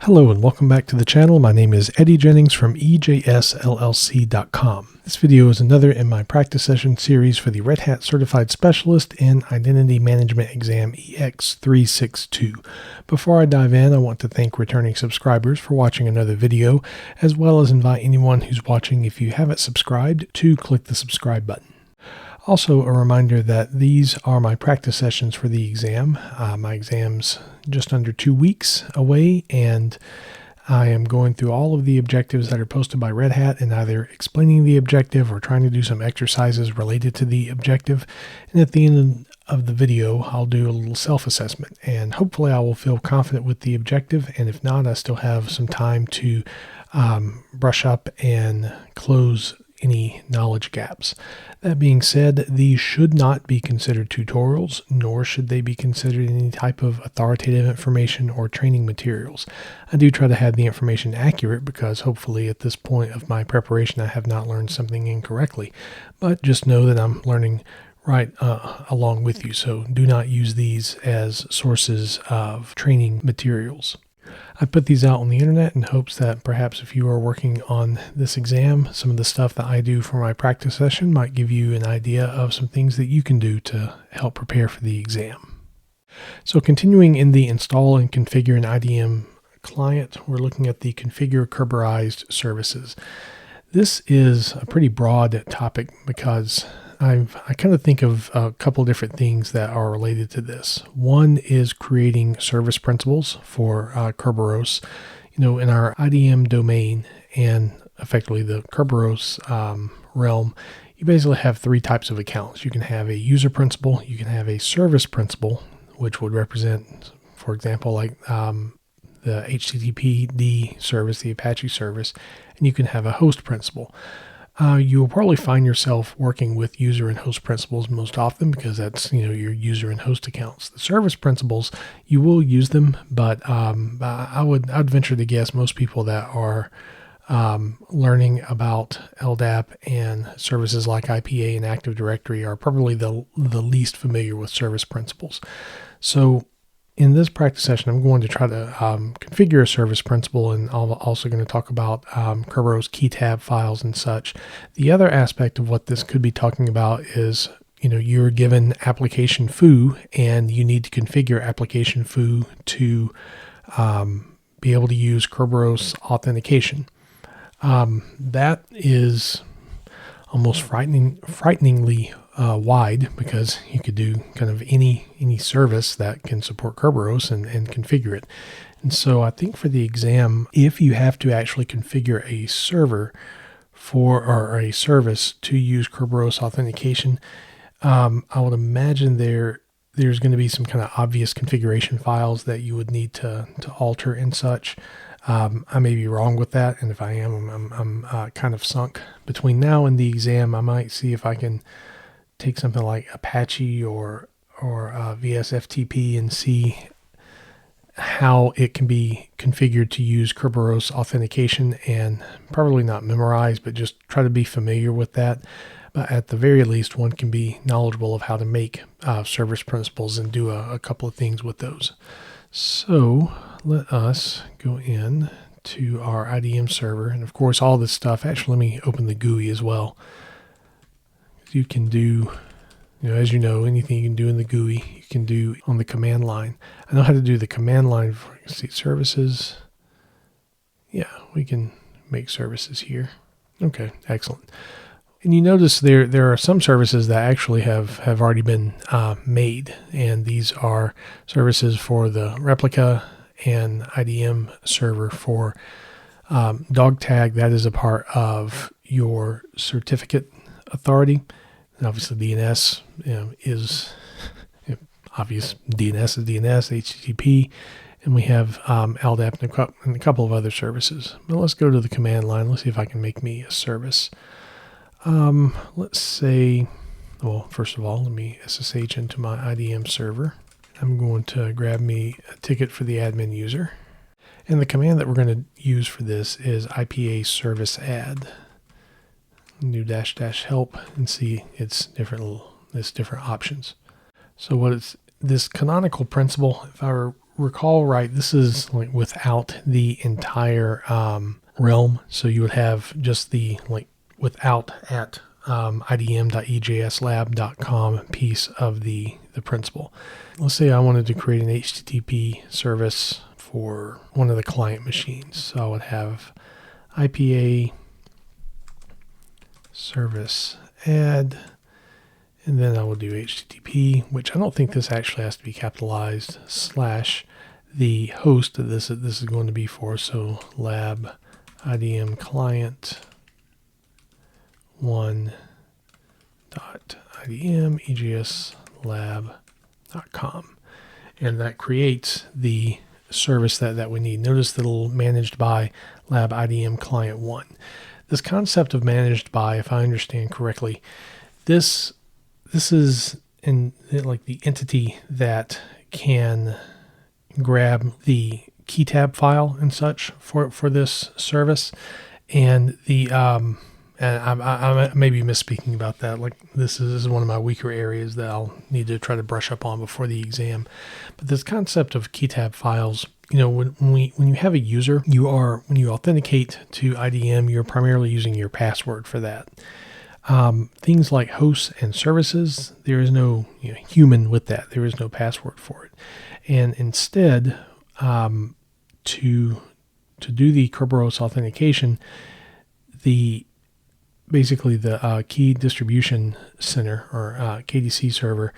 Hello and welcome back to the channel. My name is Eddie Jennings from EJSLLC.com. This video is another in my practice session series for the Red Hat Certified Specialist in Identity Management Exam EX362. Before I dive in, I want to thank returning subscribers for watching another video, as well as invite anyone who's watching, if you haven't subscribed, to click the subscribe button. Also, a reminder that these are my practice sessions for the exam. My exam's just under 2 weeks away, and I am going through all of the objectives that are posted by Red Hat and either explaining the objective or trying to do some exercises related to the objective. And at the end of the video, I'll do a little self-assessment, and hopefully I will feel confident with the objective. And if not, I still have some time to brush up and close any knowledge gaps. That being said, these should not be considered tutorials, nor should they be considered any type of authoritative information or training materials. I do try to have the information accurate because hopefully at this point of my preparation I have not learned something incorrectly. But just know that I'm learning right along with you, so do not use these as sources of training materials. I put these out on the internet in hopes that perhaps if you are working on this exam, some of the stuff that I do for my practice session might give you an idea of some things that you can do to help prepare for the exam. So continuing in the install and configure an IDM client, we're looking at the configure Kerberized services. This is a pretty broad topic because I kind of think of a couple different things that are related to this. One is creating service principals for Kerberos. You know, in our IDM domain and effectively the Kerberos realm, you basically have three types of accounts. You can have a user principal, you can have a service principal, which would represent, for example, like the HTTPD service, the Apache service, and you can have a host principal. You will probably find yourself working with user and host principals most often because that's, you know, your user and host accounts. The service principals, you will use them, but I'd venture to guess most people that are learning about LDAP and services like IPA and Active Directory are probably the least familiar with service principals. So in this practice session, I'm going to try to configure a service principal, and I'm also going to talk about Kerberos key tab files and such. The other aspect of what this could be talking about is, you know, you're given application foo, and you need to configure application foo to be able to use Kerberos authentication. That is almost frighteningly wide, because you could do kind of any service that can support Kerberos and configure it. And so I think for the exam, if you have to actually configure a server or a service to use Kerberos authentication, I would imagine there's going to be some kind of obvious configuration files that you would need to alter and such. I may be wrong with that, and if I am, I'm kind of sunk. Between now and the exam, I might see if I can take something like Apache or VSFTP and see how it can be configured to use Kerberos authentication, and probably not memorize, but just try to be familiar with that. But at the very least, one can be knowledgeable of how to make service principals and do a couple of things with those. So let us go in to our IDM server, and of course all this stuff, actually let me open the GUI as well. You can do, you know, as you know, anything you can do in the GUI, you can do on the command line. I know how to do the command line for services. Yeah, we can make services here. Okay, excellent. And you notice there are some services that actually have already been made, and these are services for the replica and IDM server for dog tag. That is a part of your certificate authority. And obviously DNS is obvious. DNS is DNS, HTTP, and we have LDAP and a couple of other services. But let's go to the command line. Let's see if I can make me a service. Let's say, well, first of all, let me SSH into my IDM server. I'm going to grab me a ticket for the admin user. And the command that we're going to use for this is IPA service add. Do -- help and see its different options. So what it's this canonical principle, if I recall right, this is like without the entire realm. So you would have just the without at idm.ejslab.com piece of the principal. Let's say I wanted to create an HTTP service for one of the client machines. So I would have IPA service add, and then I will do HTTP, which I don't think this actually has to be capitalized, / the host that this is going to be for. So lab IDM client 1.idm egslab.com, and that creates the service that we need. Notice that it'll managed by lab IDM client 1. This concept of managed by, if I understand correctly, this is in like the entity that can grab the key tab file and such for this service, and the and I may be misspeaking about that. Like this is one of my weaker areas that I'll need to try to brush up on before the exam. But this concept of key tab files, when you have a user, when you authenticate to IDM, you're primarily using your password for that. Things like hosts and services, there is no human with that. There is no password for it. And instead, to do the Kerberos authentication, basically the key distribution center or KDC server,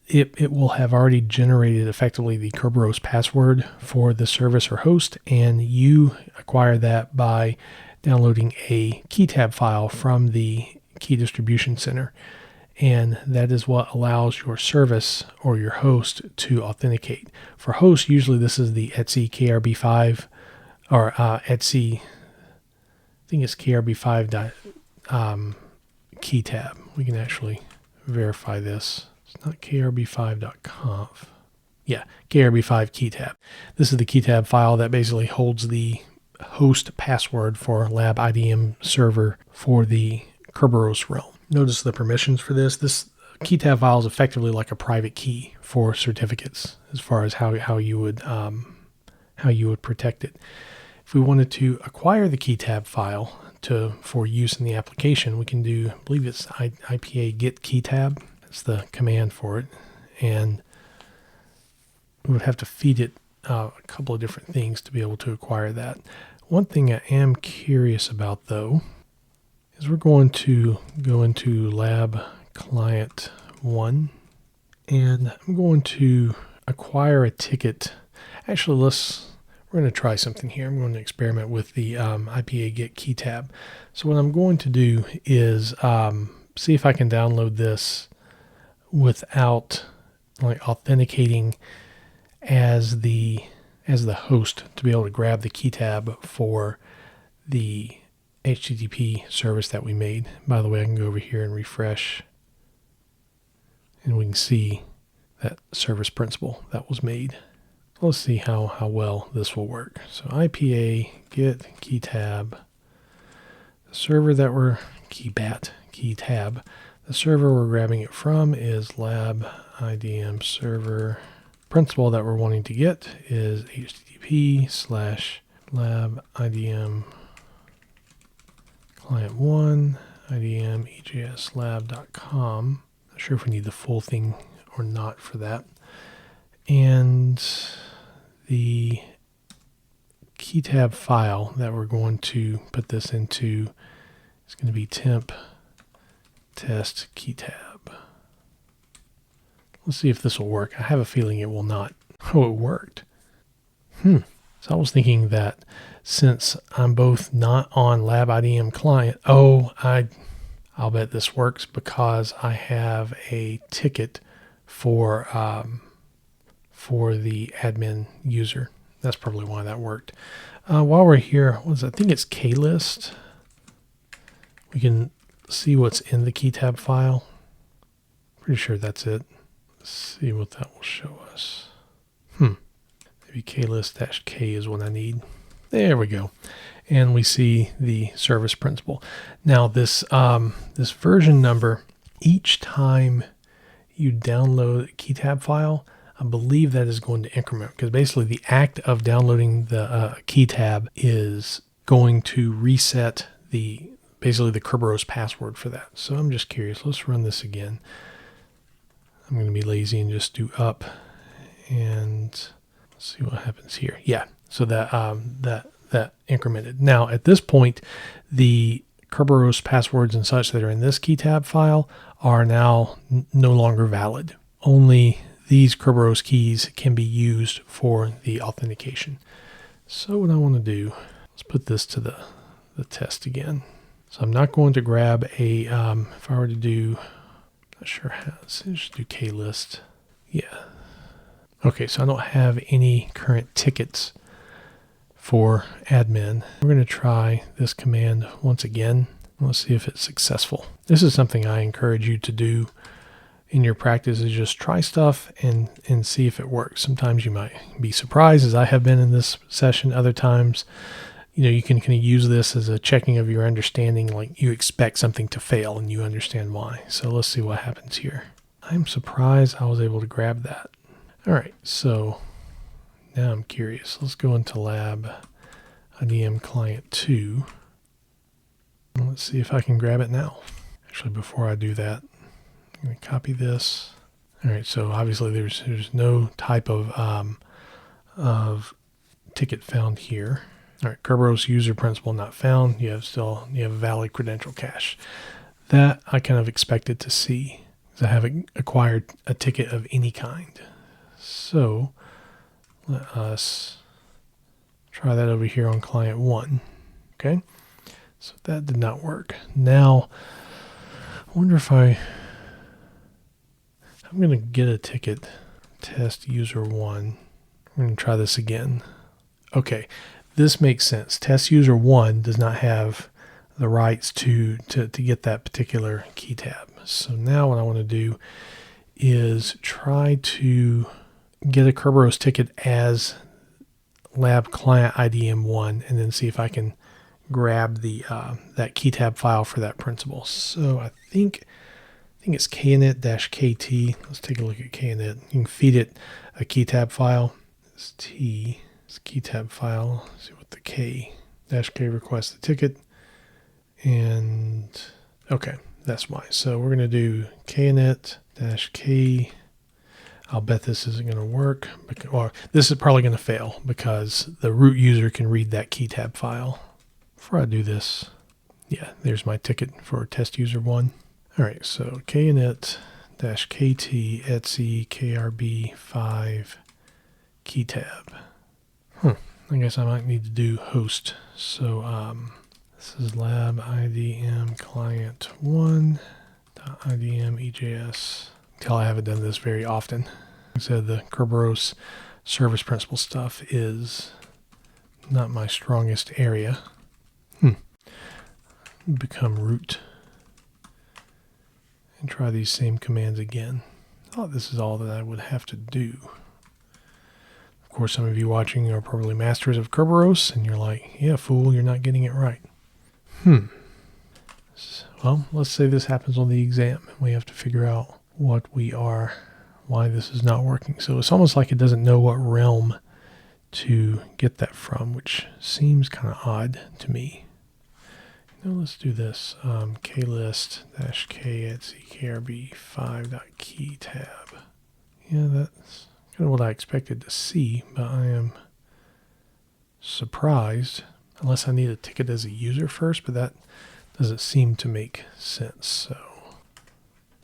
it will have already generated effectively the Kerberos password for the service or host, and you acquire that by downloading a key tab file from the key distribution center. And that is what allows your service or your host to authenticate. For hosts, usually this is the etc KRB5 or etc, I think it's KRB5 key tab. We can actually verify this. It's not KRB5.conf. Yeah, KRB5 key tab. This is the key tab file that basically holds the host password for lab IDM server for the Kerberos realm. Notice the permissions for this. This key tab file is effectively like a private key for certificates as far as how you would protect it. If we wanted to acquire the key tab file for use in the application, we can do, I believe it's IPA get key tab. That's the command for it. And we would have to feed it a couple of different things to be able to acquire that. One thing I am curious about though, is we're going to go into lab client 1, and I'm going to acquire a ticket. Actually, we're going to try something here. I'm going to experiment with the IPA get key tab. So what I'm going to do is see if I can download this without authenticating as the host to be able to grab the key tab for the HTTP service that we made. By the way, I can go over here and refresh, and we can see that service principal that was made. So let's see how well this will work. So IPA get key tab, the server that we're key tab. The server we're grabbing it from is lab IDM server. Principal that we're wanting to get is http/lab IDM client 1 IDM egslab.com. Not sure if we need the full thing or not for that. And the key tab file that we're going to put this into is going to be temp test key tab. Let's see if this will work. I have a feeling it will not. Oh, it worked. So I was thinking that since I'm both not on lab IDM client, I'll bet this works because I have a ticket for the admin user. That's probably why that worked. While we're here, I think it's klist. We can see what's in the key tab file. Pretty sure that's it. Let's see what that will show us. Maybe klist-k is what I need. There we go. And we see the service principal. Now this version number, each time you download a key tab file, I believe that is going to increment, because basically the act of downloading the key tab is going to reset basically the Kerberos password for that. So I'm just curious. Let's run this again. I'm going to be lazy and just do up, and let's see what happens here. Yeah, so that that incremented. Now at this point, the Kerberos passwords and such that are in this key tab file are now no longer valid. Only these Kerberos keys can be used for the authentication. So what I want to do, let's put this to the test again. So I'm not going to grab a, if I were to do, not sure how, let's just do klist. Yeah. Okay, so I don't have any current tickets for admin. We're going to try this command once again. Let's see if it's successful. This is something I encourage you to do in your practice, is just try stuff and see if it works. Sometimes you might be surprised, as I have been in this session. Other times, you can kind of use this as a checking of your understanding, like you expect something to fail and you understand why. So let's see what happens here. I'm surprised I was able to grab that. All right, so now I'm curious. Let's go into lab IDM client 2. Let's see if I can grab it now. Actually, before I do that, I'm going to copy this. All right, so obviously there's no type of ticket found here. All right, Kerberos user principal not found. You have a valid credential cache. That I kind of expected to see, because I haven't acquired a ticket of any kind. So let us try that over here on client 1. Okay, so that did not work. Now, I wonder if I'm going to get a ticket, test user 1. We're going to try this again. Okay, this makes sense. Test user 1 does not have the rights to get that particular key tab. So now what I want to do is try to get a Kerberos ticket as lab client IDM 1, and then see if I can grab the that key tab file for that principal. So I think it's knet-kt. Let's take a look at knet. You can feed it a key tab file. It's T. It's a key tab file. Let's see what the K requests the ticket. And okay, that's why. So we're going to do knet-k. I'll bet this isn't going to work, or this is probably going to fail, because the root user can read that key tab file. Before I do this, yeah, there's my ticket for test user 1. All right, so knet-kt etc krb5 key tab. I guess I might need to do host. So this is lab idm client 1 .idm ejs. Until I haven't done this very often. Like I said, the Kerberos service principal stuff is not my strongest area. Become root and try these same commands again. I thought this is all that I would have to do. Of course, some of you watching are probably masters of Kerberos, and you're like, yeah, fool, you're not getting it right. Well, let's say this happens on the exam, and we have to figure out why this is not working. So it's almost like it doesn't know what realm to get that from, which seems kind of odd to me. Now let's do this. klist-k at krb5.key tab. Yeah, that's kind of what I expected to see, but I am surprised, unless I need a ticket as a user first, but that doesn't seem to make sense. So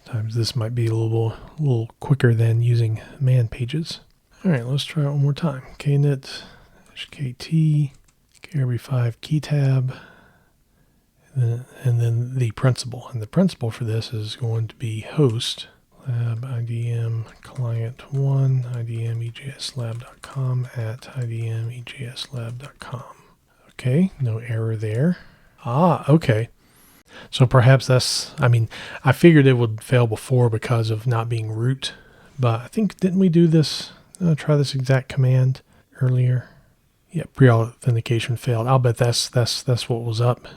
sometimes this might be a little quicker than using man pages. All right, let's try it one more time. knet-kt krb5 key tab. And then the principal. And the principal for this is going to be host lab idm client 1 idmejslab.com at idmejslab.com. Okay, no error there. Okay. So perhaps I figured it would fail before because of not being root, but I think, didn't we do this, try this exact command earlier? Yeah, pre-authentication failed. I'll bet that's what was up,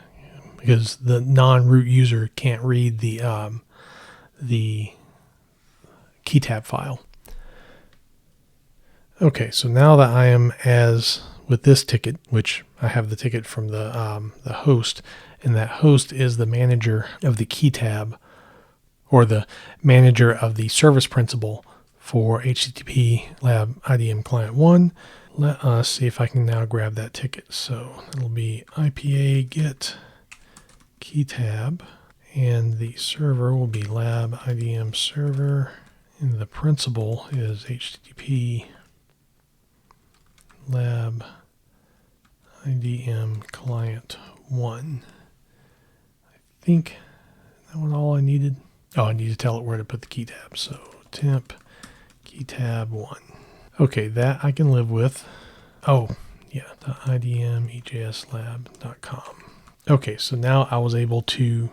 because the non-root user can't read the key tab file. Okay, so now that I am with this ticket, which I have the ticket from the host, and that host is the manager of the key tab, or the manager of the service principal for HTTP Lab IDM Client 1. Let us see if I can now grab that ticket. So it'll be IPA get key tab, and the server will be Lab IDM server, and the principal is HTTP Lab IDM Client 1. I think that was all I needed. Oh, I need to tell it where to put the key tab. So temp key tab 1. Okay, that I can live with. Oh, yeah, the idmejslab.com. Okay, so now I was able to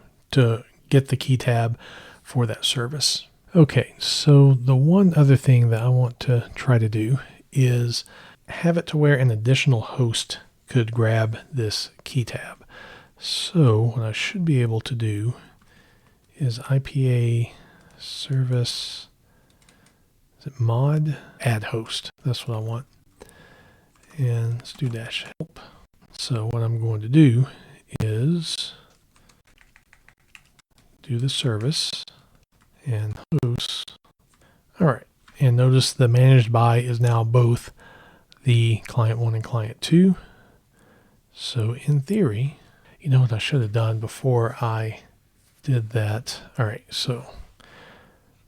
get the key tab for that service. Okay, so the one other thing that I want to try to do is have it to where an additional host could grab this key tab. So what I should be able to do is IPA service, is it mod? Add host. That's what I want. And let's do dash help. So what I'm going to do is do the service and host. All right. And notice the managed by is now both the client 1 and client 2. So in theory, you know what I should have done before I did that? All right, so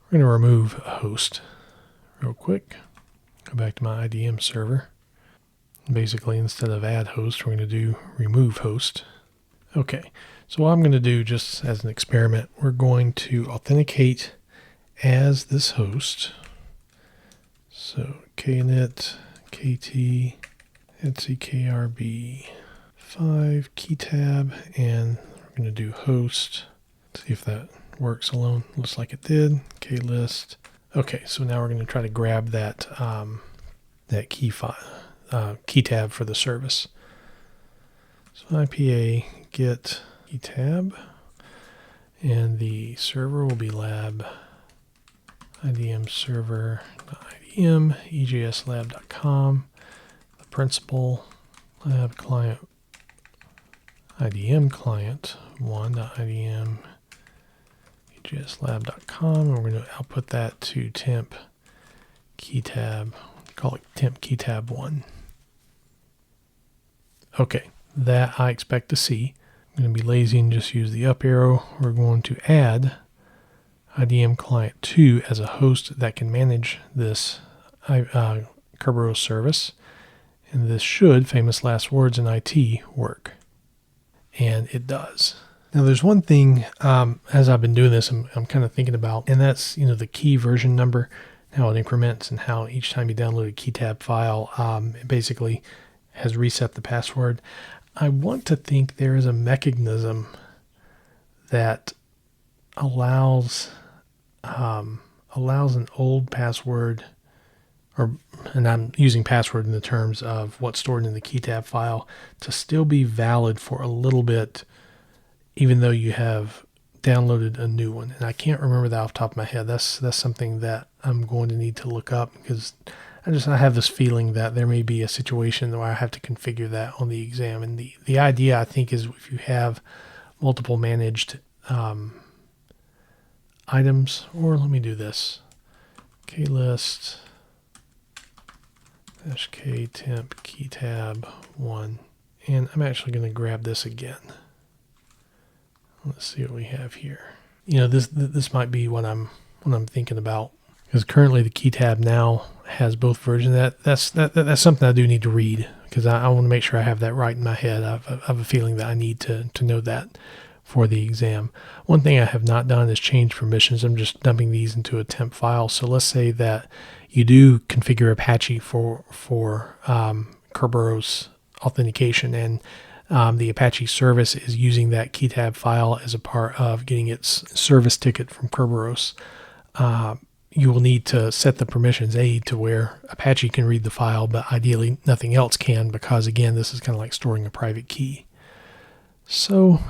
we're going to remove a host real quick. Go back to my IDM server. Basically, instead of add host, we're going to do remove host. Okay, so what I'm going to do, just as an experiment, we're going to authenticate as this host. So knet kt etckrb 5 key tab, and we're going to do host. See if that works alone. Looks like it did. Klist. Okay, so now we're going to try to grab that that key file, key tab for the service. So IPA get key tab, and the server will be lab IDM server IDM ejslab.com. The principal lab client IDM client 1.idm ejslab.com, and we're going to output that to temp key tab, call it temp key tab 1. Okay, that I expect to see. I'm going to be lazy and just use the up arrow. We're going to add IDM client 2 as a host that can manage this Kerberos service, and this should, famous last words in IT, work. And it does. Now there's one thing, as I've been doing this, I'm kind of thinking about, and that's, the key version number, how it increments, and how each time you download a key tab file, it basically has reset the password. I want to think there is a mechanism that allows an old password, and I'm using password in the terms of what's stored in the key tab file, to still be valid for a little bit, even though you have downloaded a new one. And I can't remember that off the top of my head. That's something that I'm going to need to look up, because I have this feeling that there may be a situation where I have to configure that on the exam. And the idea, I think, is if you have multiple managed items, or let me do this, klist -k temp key tab 1, and I'm actually going to grab this again. Let's see what we have here. This might be what I'm thinking about, because currently the key tab now has both versions. That's something I do need to read, because I want to make sure I have that right in my head. I have a feeling that I need to know that for the exam. One thing I have not done is change permissions. I'm just dumping these into a temp file. So let's say that you do configure Apache for Kerberos authentication, and the Apache service is using that key tab file as a part of getting its service ticket from Kerberos. You will need to set the permissions to where Apache can read the file, but ideally nothing else can, because again, this is kind of like storing a private key. So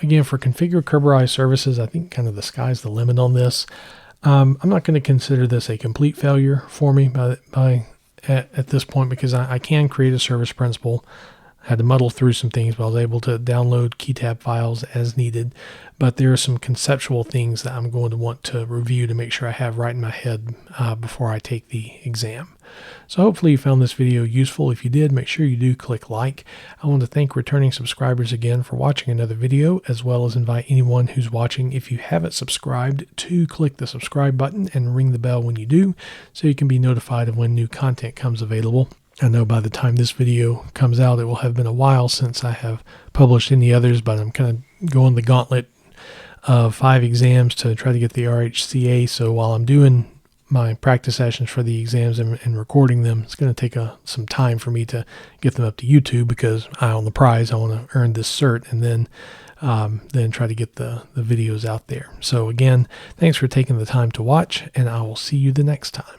again, for configure Kerberized services, I think kind of the sky's the limit on this. I'm not going to consider this a complete failure for me at this point, because I can create a service principal. I had to muddle through some things, but I was able to download key tab files as needed. But there are some conceptual things that I'm going to want to review to make sure I have right in my head before I take the exam. So hopefully you found this video useful. If you did, make sure you do click like. I want to thank returning subscribers again for watching another video, as well as invite anyone who's watching, if you haven't subscribed, to click the subscribe button and ring the bell when you do, so you can be notified of when new content comes available. I know by the time this video comes out, it will have been a while since I have published any others, but I'm kind of going the gauntlet of 5 exams to try to get the RHCA. So while I'm doing my practice sessions for the exams and recording them, it's going to take some time for me to get them up to YouTube, because I own the prize. I want to earn this cert, and then try to get the videos out there. So again, thanks for taking the time to watch, and I will see you the next time.